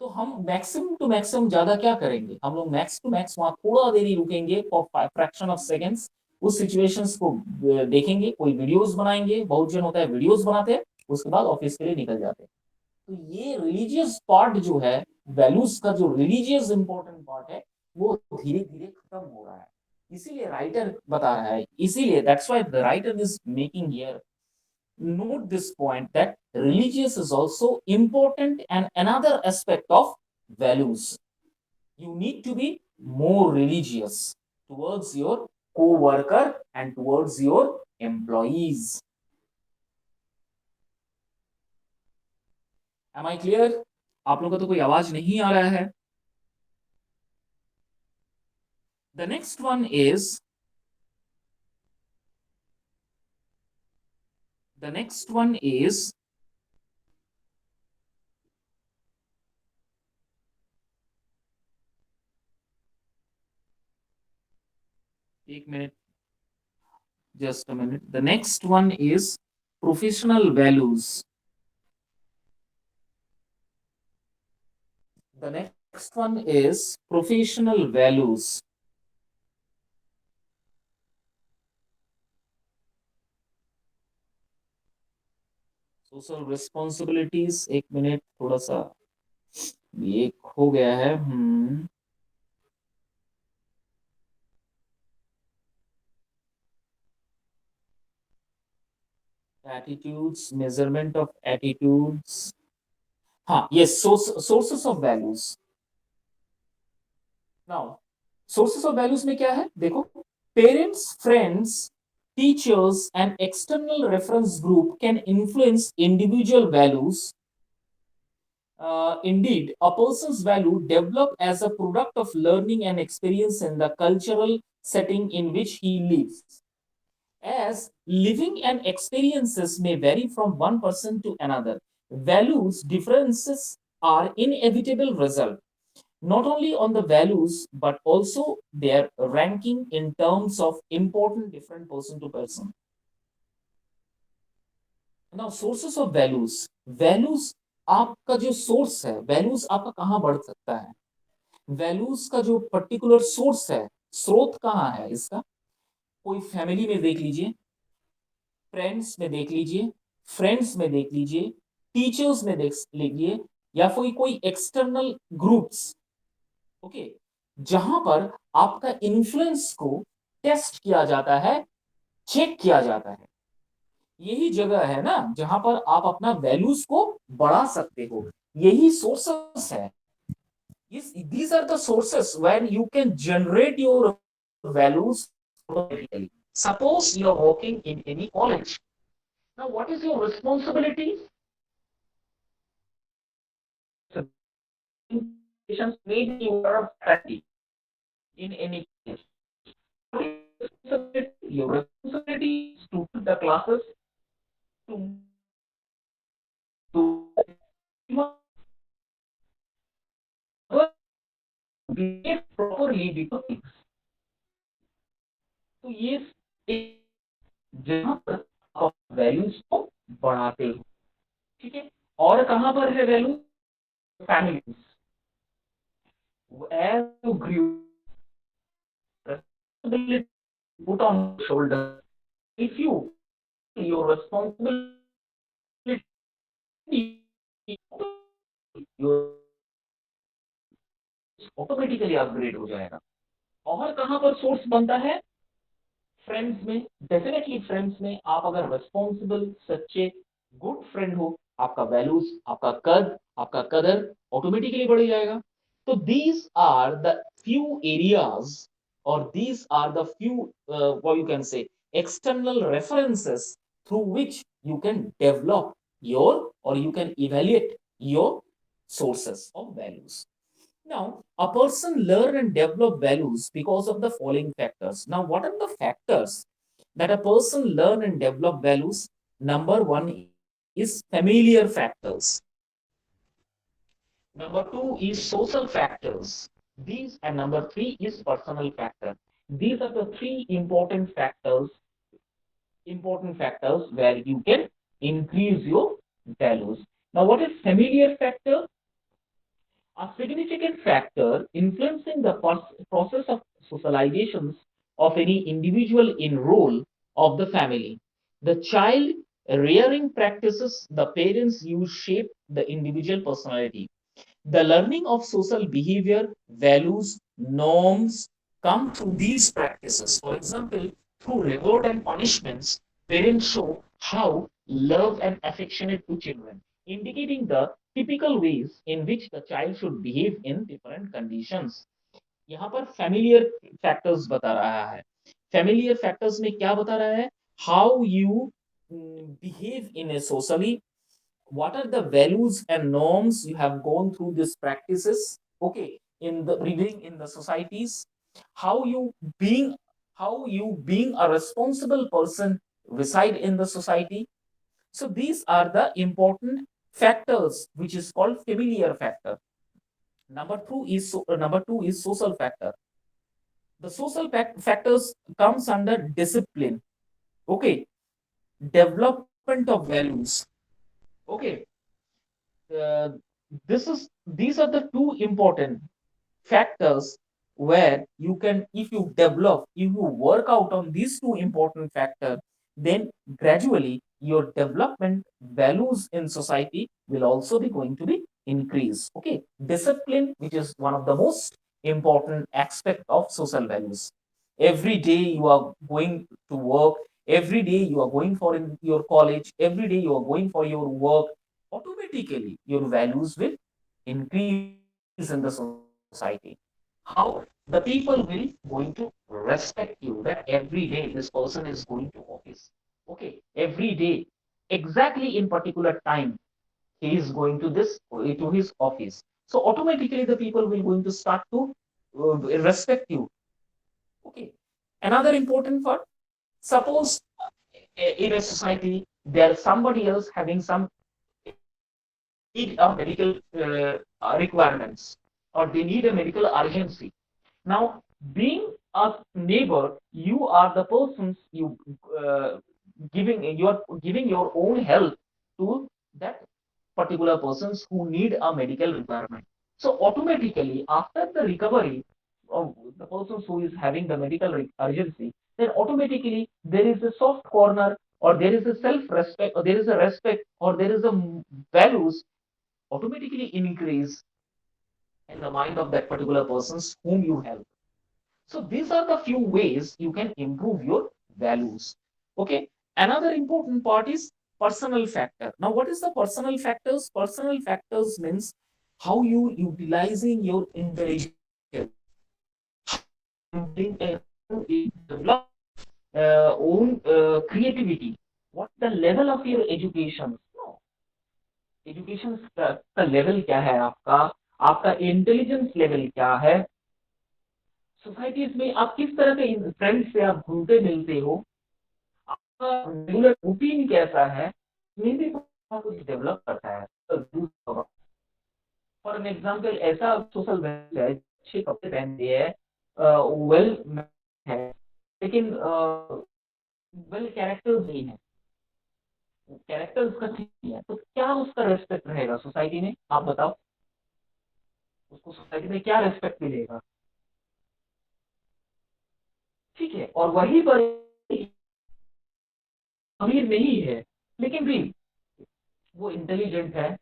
तो हम मैक्सिमम टू मैक्सिमम ज्यादा क्या करेंगे, हम लोग मैक्स टू मैक्स वहां थोड़ा देर ही रुकेंगे फॉर फ्रैक्शन ऑफ सेकेंड्स, उस सिचुएशंस को देखेंगे, कोई वीडियोस बनाएंगे, बहुत जन होता है वीडियोस बनाते हैं, उसके बाद ऑफिस के लिए निकल जाते हैं. तो ये रिलीजियस पार्ट जो है, वैल्यूज का जो रिलीजियस इंपॉर्टेंट पार्ट है, वो धीरे धीरे खत्म हो रहा है. इसीलिए राइटर बता रहा है, इसीलिए that's why the writer is making here note this point that religious is also important and another aspect of values. You need to be more religious towards your co-worker and towards your employees. Am I clear? आप लोगों को तो कोई आवाज नहीं आ रहा है. The next one is the next one is एक minute, just a minute. The next one is professional values. The next one is professional values. Social responsibilities, एक मिनट थोड़ा सा ये खो गया है। Attitudes, measurement of attitudes. हाँ, yes, sources of values. Now sources of values में क्या है देखो, parents, friends, teachers and external reference group can influence individual values. Indeed, a person's value develop as a product of learning and experience in the cultural setting in which he lives. As living and experiences may vary from one person to another, values differences are inevitable result not only on the values but also their ranking in terms of important different person to person. Now, sources of values. Values आपका जो source है, values आपका कहां बढ़ सकता है, values का जो पर्टिकुलर सोर्स है, स्रोत कहाँ है इसका, कोई फैमिली में देख लीजिए, फ्रेंड्स में देख लीजिए, फ्रेंड्स में देख लीजिए, टीचर्स में देख लीजिए, या कोई कोई एक्सटर्नल ग्रुप्स, ओके, जहां पर आपका इन्फ्लुएंस को टेस्ट किया जाता है, चेक किया जाता है, यही जगह है ना जहां पर आप अपना वैल्यूज को बढ़ा सकते हो, यही सोर्सेस है. Yes, these are the sources where you can generate your values automatically. Suppose you are working in any college. Now, what is your responsibility? Maybe you are a faculty in any college. Your responsibility is to put the classes to, to behave properly because तो ये जहां पर आप values को बढ़ाते हो, ठीक है, और कहां पर है value, families, as you grew, responsibility put on your shoulder. If you your responsibility, your automatically upgrade हो जाएगा. और कहां पर सोर्स बनता है, फ्रेंड्स में. डेफिनेटली फ्रेंड्स में आप अगर रिस्पॉन्सिबल, सच्चे, गुड फ्रेंड हो, आपका वैल्यूज, आपका कद, आपका कदर ऑटोमेटिकली बढ़ जाएगा. तो these are the few areas, or these are the few what you can say external references through which you can develop your, or you can evaluate your sources of values. Now, a person learn and develop values because of the following factors. Now, what are the factors that a person learn and develop values? Number one is familiar factors. Number two is social factors. These, and number three is personal factor. These are the three important factors where you can increase your values. Now, what is familiar factor? A significant factor influencing the process of socializations of any individual in role of the family. The child rearing practices the parents use shape the individual personality. The learning of social behavior, values, norms come through these practices. For example, through reward and punishments, parents show how love and affectionate to children, indicating the typical ways in which the child should behave in different conditions. यहाँ पर familiar factors बता रहा है. Familiar factors में क्या बता रहा है? How you behave in a socially, what are the values and norms you have gone through these practices, okay, in the living in the societies, how you being, how you being a responsible person reside in the society. So these are the important factors which is called familiar factor. Number two is social factor. The social factors comes under discipline, okay, develop development of values. Okay, uh, these are the two important factors where you can, if you work out on these two important factors, then gradually your development values in society will also be going to be increased. Okay, discipline, which is one of the most important aspect of social values. Every day you are going to work, every day you are going for in your college, every day you are going for your work, automatically your values will increase in the society. How? The people will going to respect you, that every day this person is going to office. Okay, every day, exactly in particular time, he is going to his office. So automatically the people will going to start to respect you. Okay. Another important part, suppose in a society there is somebody else having some need a medical requirements, or they need a medical urgency. Now, being a neighbor, you are the persons uh, you are giving your own help to that particular persons who need a medical requirement. So automatically, after the recovery of the persons who is having the medical urgency, then automatically there is a soft corner, or there is a self-respect, or there is a respect, or there is a values automatically increase in the mind of that particular persons whom you help. So these are the few ways you can improve your values. Okay. Another important part is personal factor. Now, what is the personal factors? Personal factors means how you utilizing your intelligence, how you develop own creativity. What the level of your education? No, education का level क्या है आपका, आपका intelligence level क्या है, societies में आप किस तरह के फ्रेंड से आप घूमते मिलते हो, आपका रेगुलर रूटीन कैसा है, इसमें भी कुछ डेवलप करता है। फॉर एन एग्जाम्पल, ऐसा सोशल है अच्छे कपड़े पहनते हैं, वेल है, लेकिन वेल कैरेक्टर नहीं है, कैरेक्टर उसका ठीक नहीं है, तो क्या उसका रेस्पेक्ट रहेगा सोसाइटी में, आप बताओ, उसको सोसाइटी में क्या रेस्पेक्ट मिलेगा? ठीक है, और वही पर अमीर नहीं है, लेकिन भी वो इंटेलिजेंट है,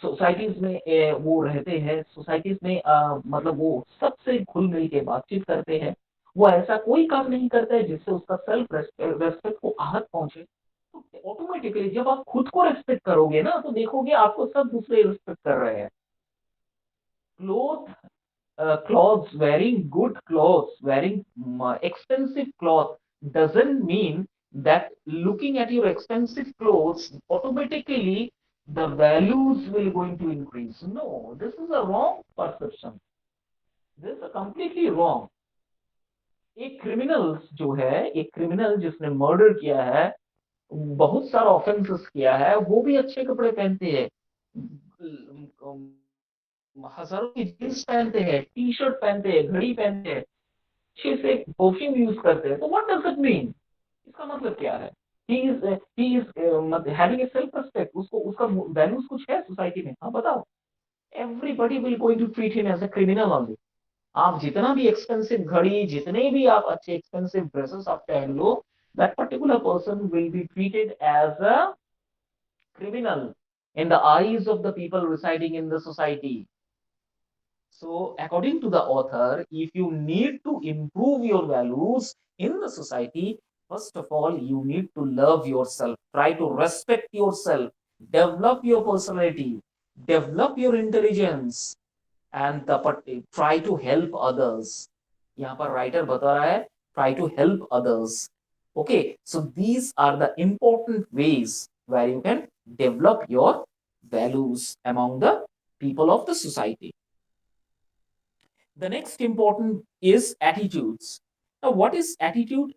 सोसाइटीज में वो रहते हैं, सोसाइटीज में मतलब वो सबसे घुल मिल के बातचीत करते हैं, वो ऐसा कोई काम नहीं करता है जिससे उसका सेल्फ रेस्पेक्ट को आहत पहुंचे। तो ऑटोमेटिकली जब आप खुद को रेस्पेक्ट करोगे ना, तो देखोगे आपको सब दूसरे रेस्पेक्ट कर रहे हैं। Cloth clothes, wearing good clothes, wearing expensive clothes doesn't mean that looking at your expensive clothes automatically the values will going to increase. No, this is a wrong perception. This is completely wrong. एक criminal जो है, एक criminal जिसने murder किया है, बहुत सारा offences किया है, वो भी अच्छे कपड़े पहनते हैं, हजारों की जींस पहनते हैं, टी शर्ट पहनते हैं, घड़ी पहनते हैं, अच्छे से परफ्यूम यूज करते हैं। तो व्हाट डज इट मीन? इसका मतलब क्या है? He is having a self respect, उसको उसका वैल्यूज कुछ है सोसाइटी में, हाँ बताओ। Everybody will going to treat him as a criminal only. आप जितना भी एक्सपेंसिव घड़ी, जितने भी आप अच्छे एक्सपेंसिव ड्रेसेस आप पहन लो, that particular person will be treated as a criminal in the eyes of the people residing in the society. So, according to the author, if you need to improve your values in the society, first of all, you need to love yourself, try to respect yourself, develop your personality, develop your intelligence, and try to help others. यहाँ पर writer बता रहा है, try to help others. Okay, so these are the important ways where you can develop your values among the people of the society. The next important is attitudes. Now, what is attitude?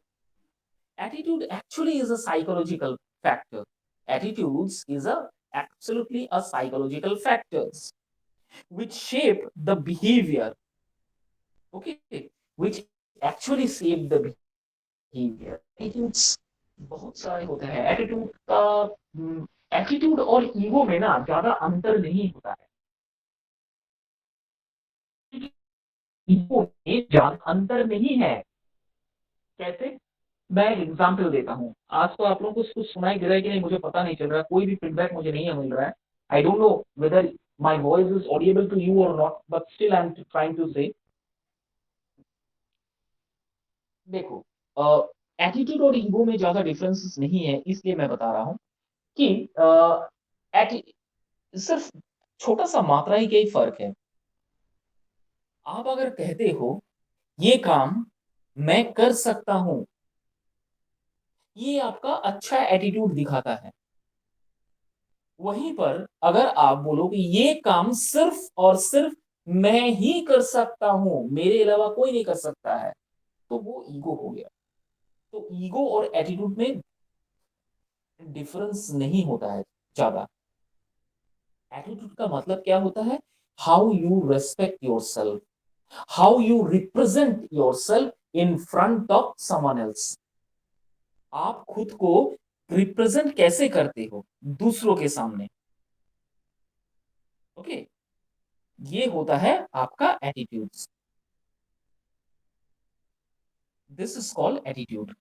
Attitude actually is a psychological factor. Attitudes is a absolutely a psychological factors which shape the behavior. Okay, which actually shape the behavior. Attitudes बहुत सारे होते हैं attitude का। Attitude और ego में ना ज्यादा अंतर नहीं होता है। ईगो में ज्यादा अंतर नहीं है। कैसे? मैं एग्जाम्पल देता हूँ। आज तो आप लोगों को कुछ सुनाई दे रहा है कि नहीं मुझे पता नहीं चल रहा, कोई भी फीडबैक मुझे नहीं मिल रहा है। I don't know whether my voice is audible to you और not, but still I am trying to say. देखो, एटीट्यूड और ईगो में ज्यादा डिफरेंसेस नहीं है, इसलिए मैं बता रहा हूँ कि सिर्फ छोटा सा मात्रा ही का ही फर्क है। आप अगर कहते हो ये काम मैं कर सकता हूं, ये आपका अच्छा एटीट्यूड दिखाता है। वहीं पर अगर आप बोलो कि ये काम सिर्फ और सिर्फ मैं ही कर सकता हूं, मेरे अलावा कोई नहीं कर सकता है, तो वो ईगो हो गया। तो ईगो और एटीट्यूड में डिफरेंस नहीं होता है ज्यादा। एटीट्यूड का मतलब क्या होता है? How you respect your self, how you represent your self in front of someone else. आप खुद को रिप्रेजेंट कैसे करते हो दूसरों के सामने। ओके, ये होता है आपका attitude. This is called attitude.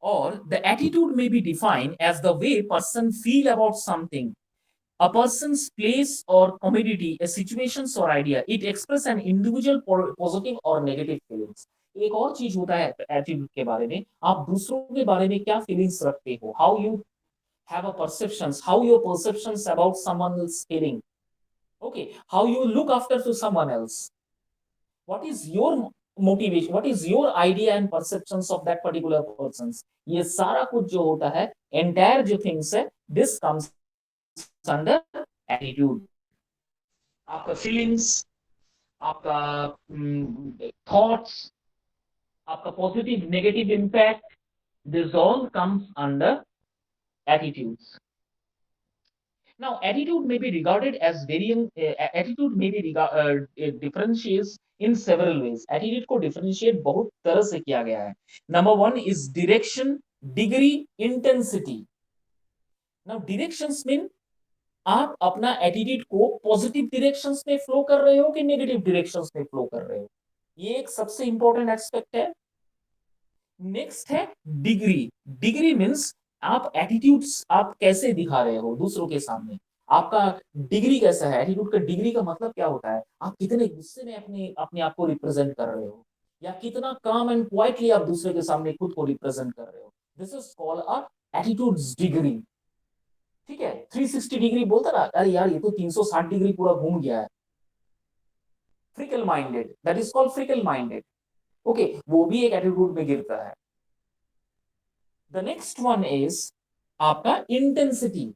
और द एटीट्यूड में be defined as the way person feel about something, a person's place or commodity, a situations or idea. It express an individual positive or negative feelings. एक और चीज होता है attitude के बारे में, आप दूसरों के बारे में क्या फीलिंग्स रखते हो, how you have a perceptions, how your perceptions about someone else feeling. Okay, how you look after two someone else, what is your motivation, what is your idea and perceptions of that particular person. ये सारा कुछ जो होता है, entire जो things है, this comes under attitude. आपका feelings, आपका थॉट्स, आपका positive negative impact, this all comes under attitudes. Now, attitude may be regarded as varying. Attitude may be differentiates in several ways. Attitude को differentiate बहुत तरह से किया गया है. Number one is direction, degree, intensity. Now, directions mean आप अपना attitude को पॉजिटिव डायरेक्शंस में फ्लो कर रहे हो कि नेगेटिव डायरेक्शंस में फ्लो कर रहे हो, ये एक सबसे इंपॉर्टेंट एस्पेक्ट है। नेक्स्ट है डिग्री। डिग्री मीन्स आप एटीट्यूड्स आप कैसे दिखा रहे हो दूसरों के सामने, आपका डिग्री कैसा है। एटीट्यूड का डिग्री का मतलब क्या होता है, आप कितने गुस्से में अपने अपने आप को रिप्रेजेंट कर रहे हो, या कितना काम एंड क्वाइटली आप दूसरे के सामने खुद को रिप्रेजेंट कर रहे हो। This is called a attitudes degree. ठीक है, 360 डिग्री बोलता ना, अरे यार ये तो 360 डिग्री पूरा घूम गया है। Fickle minded, that is called fickle minded. Okay, वो भी एक एटीट्यूड में गिरता है। द नेक्स्ट वन इज आपका इंटेंसिटी।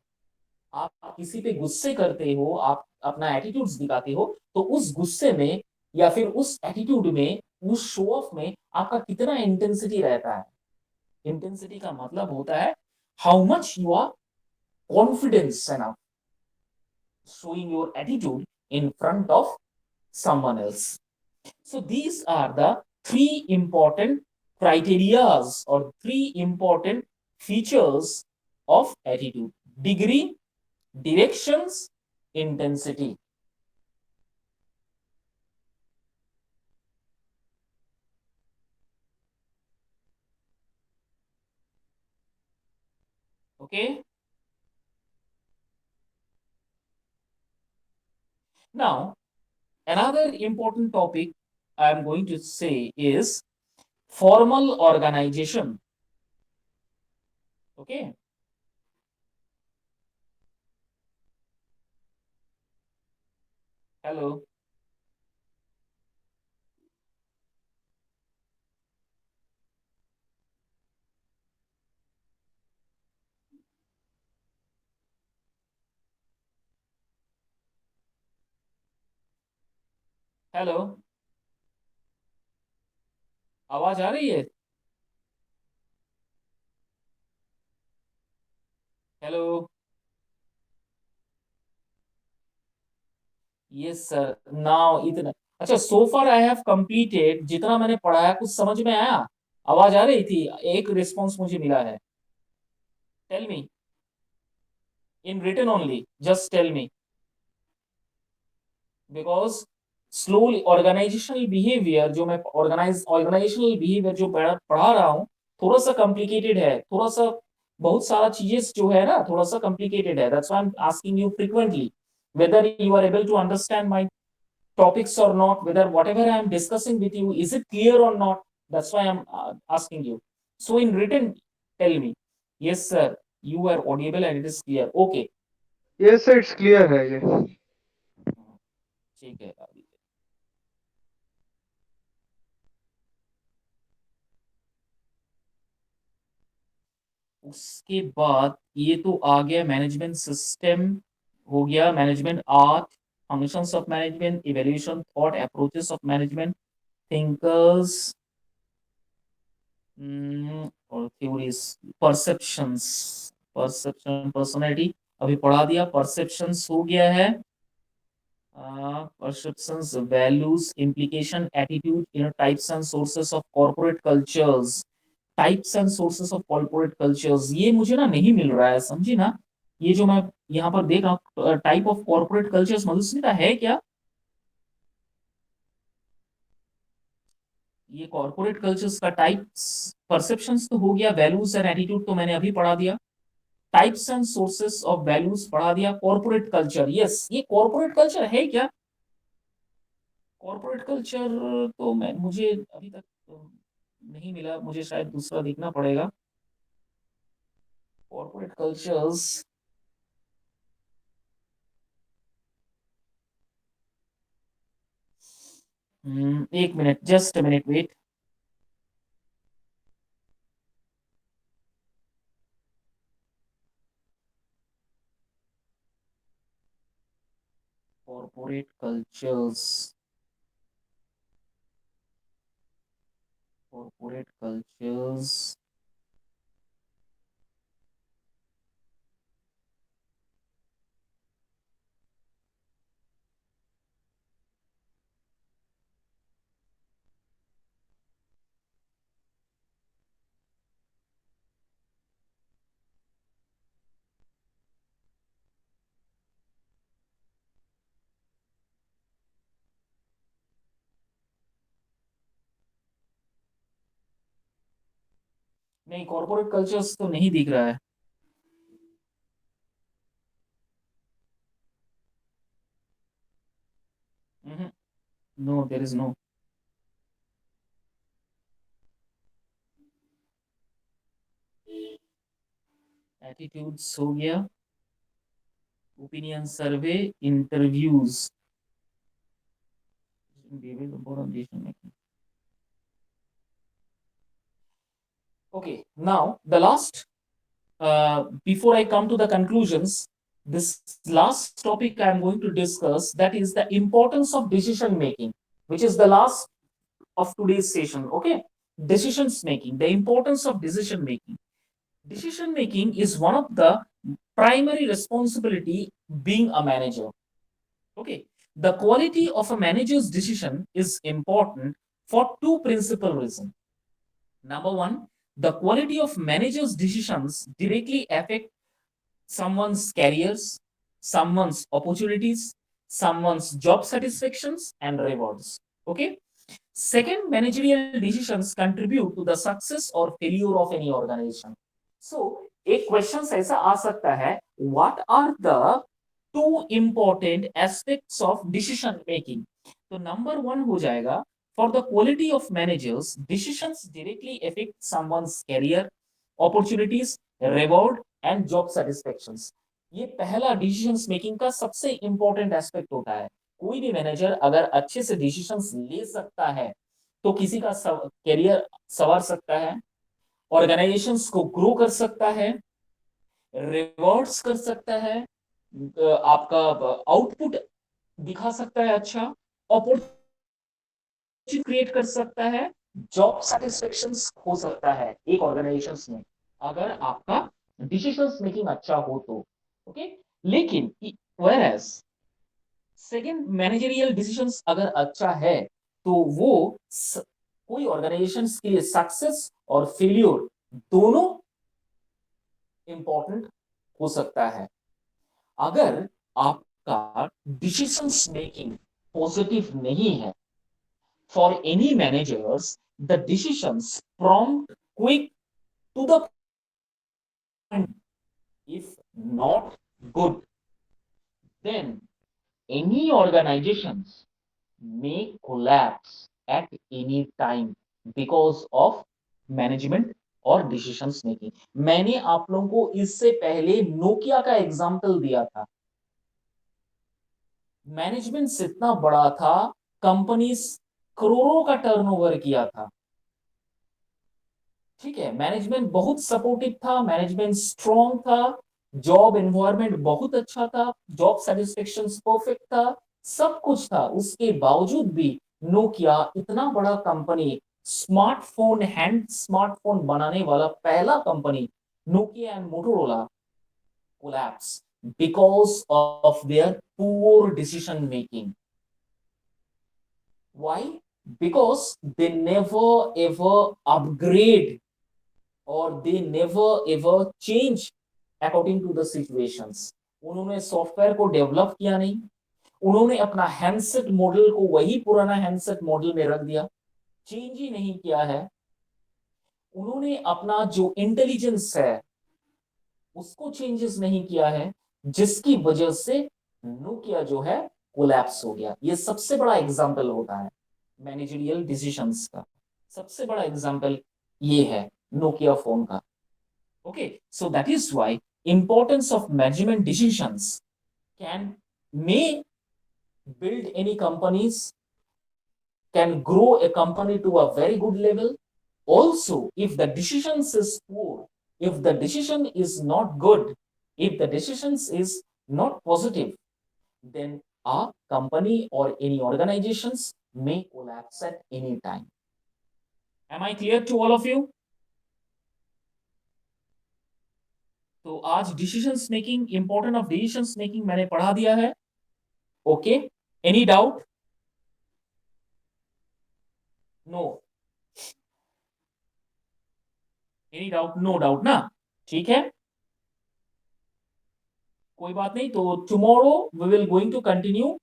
आप किसी पे गुस्से करते हो, आप अपना एटीट्यूड्स दिखाते हो, तो उस गुस्से में या फिर उस एटीट्यूड में, उस शो ऑफ में आपका कितना इंटेंसिटी रहता है। इंटेंसिटी का मतलब होता है how much you are confidence enough showing your attitude in front of someone else. So these are the three important criterias or three important features of attitude: degree, directions, intensity. Okay. Now, another important topic I am going to say is formal organization. Okay. Hello. Hello, आवाज आ रही है? Hello. Yes sir, now इतना। अच्छा, सो फार I have completed, जितना मैंने पढ़ाया कुछ समझ में आया? आवाज आ रही थी, एक रिस्पॉन्स मुझे मिला है। Tell me in written only, just tell me, because slowly organisational behaviour जो मैं ऑर्गेनाइजेशनल बिहेवियर जो पढ़ा रहा हूँ, थोड़ा सा कॉम्प्लिकेटेड है, थोड़ा सा बहुत सारा चीजें जो है ना, थोड़ा सा कॉम्प्लिकेटेड है। That's why I am asking you frequently whether you are able to understand my topics or not, whether whatever I am discussing with you, is it clear or not. That's why I'm asking you. So in written, tell me, yes sir, you are audible and it is clear, okay. Yes sir, it's clear है ये। ठीक है अभी। उसके बाद ये तो आ गया मैनेजमेंट सिस्टम, हो गया management art, functions of management, evaluation, thought, approaches of management, thinkers और थ्योरीज, परसेप्शंस, परसेप्शन, पर्सनालिटी अभी पढ़ा दिया, परसेप्शंस हो गया है, perceptions, values, implication, attitude, types and sources of corporate cultures, types and sources of corporate cultures, ये मुझे ना नहीं मिल रहा है, समझी ना। ये जो मैं यहाँ पर देख रहा हूँ, type of corporate cultures, Madhusmita है क्या? ये कॉर्पोरेट कल्चर्स का टाइप्स, परसेप्शंस तो हो गया, वैल्यूज एंड एटीट्यूड तो मैंने अभी पढ़ा दिया, types and sources of values पढ़ा दिया, कॉर्पोरेट कल्चर, यस ये कॉर्पोरेट कल्चर है क्या? कॉर्पोरेट कल्चर तो मैं मुझे अभी तक नहीं मिला, मुझे शायद दूसरा देखना पड़ेगा। कॉर्पोरेट कल्चर्स, एक minute, just a minute wait. Corporate cultures, corporate cultures, नहीं कॉर्पोरेट कल्चर्स तो नहीं दिख रहा है। No there is no. Attitudes हो गया, opinion survey, interviews, okay. Now the last, before I come to the conclusions, this last topic I am going to discuss, that is the importance of decision making, which is the last of today's session. Okay, decisions making, the importance of decision making. Decision making is one of the primary responsibility being a manager. Okay, the quality of a manager's decision is important for two principal reasons. Number one, the quality of manager's decisions directly affect someone's careers, someone's opportunities, someone's job satisfactions and rewards. Okay. Second, managerial decisions contribute to the success or failure of any organization. So, एक question ऐसा आ सकता है, what are the two important aspects of decision making? तो number one हो जाएगा, for the quality of managers, decisions directly affect someone's career, opportunities, reward and job satisfactions. ये पहला decisions making का सबसे इंपॉर्टेंट एस्पेक्ट होता है। कोई भी मैनेजर अगर अच्छे से डिसीजंस ले सकता है तो किसी का करियर संवार सकता है, ऑर्गेनाइजेशंस को ग्रो कर सकता है, रिवॉर्ड्स कर सकता है, आपका आउटपुट दिखा सकता है, अच्छा अपॉर्चुनिटी क्रिएट कर सकता है, जॉब सेटिस्फेक्शन हो सकता है एक ऑर्गेनाइजेशन में, अगर आपका डिसीजन मेकिंग अच्छा हो तो। ओके, लेकिन वेयर सेकेंड मैनेजरियल डिसीजंस अगर अच्छा है तो वो कोई ऑर्गेनाइजेशन के लिए सक्सेस और फेल्योर दोनों इंपॉर्टेंट हो सकता है। अगर आपका डिसीजंस मेकिंग पॉजिटिव नहीं है, for any managers the decisions prompt quick to the if not good, then any organizations may collapse at any time because of management और डिसीजंस मेकिंग। मैंने आप लोगों को इससे पहले नोकिया का एग्जांपल दिया था। मैनेजमेंट इतना बड़ा था, कंपनी करोड़ों का टर्नओवर किया था। ठीक है, मैनेजमेंट बहुत सपोर्टिव था, मैनेजमेंट स्ट्रॉन्ग था, जॉब एनवायरनमेंट बहुत अच्छा था, जॉब सेटिस्फेक्शन परफेक्ट था, सब कुछ था। उसके बावजूद भी नोकिया इतना बड़ा कंपनी, स्मार्टफोन हैंड स्मार्टफोन बनाने वाला पहला company, Nokia and Motorola collapse because of their poor decision making. Why? Because they never ever upgrade or they never ever change according to the situations। उन्होंने software को develop किया नहीं, उन्होंने अपना handset model को वही पुराना हैंडसेट मॉडल में रख दिया, चेंज ही नहीं किया है। उन्होंने अपना जो इंटेलिजेंस है उसको चेंजेस नहीं किया है, जिसकी वजह से नोकिया जो है कोलैप्स हो गया। ये सबसे बड़ा एग्जांपल होता है मैनेजरियल डिसीजंस का, सबसे बड़ा एग्जांपल ये है नोकिया फोन का। Okay, so that is why importance of management decisions can may build any companies, can grow a company to a very good level. Also, if the decisions is poor, if the decision is not good, if the decisions is not positive, then a company or any organizations may collapse at any time। Am I clear to all of you? तो आज decisions making, important of decisions making मैंने पढ़ा दिया है। Okay, any doubt? No, any doubt? No doubt ना? ठीक है, कोई बात नहीं। तो tomorrow we will going to continue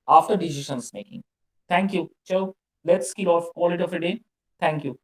after decisions making. Thank you. चलो, let's call it off a day. Thank you.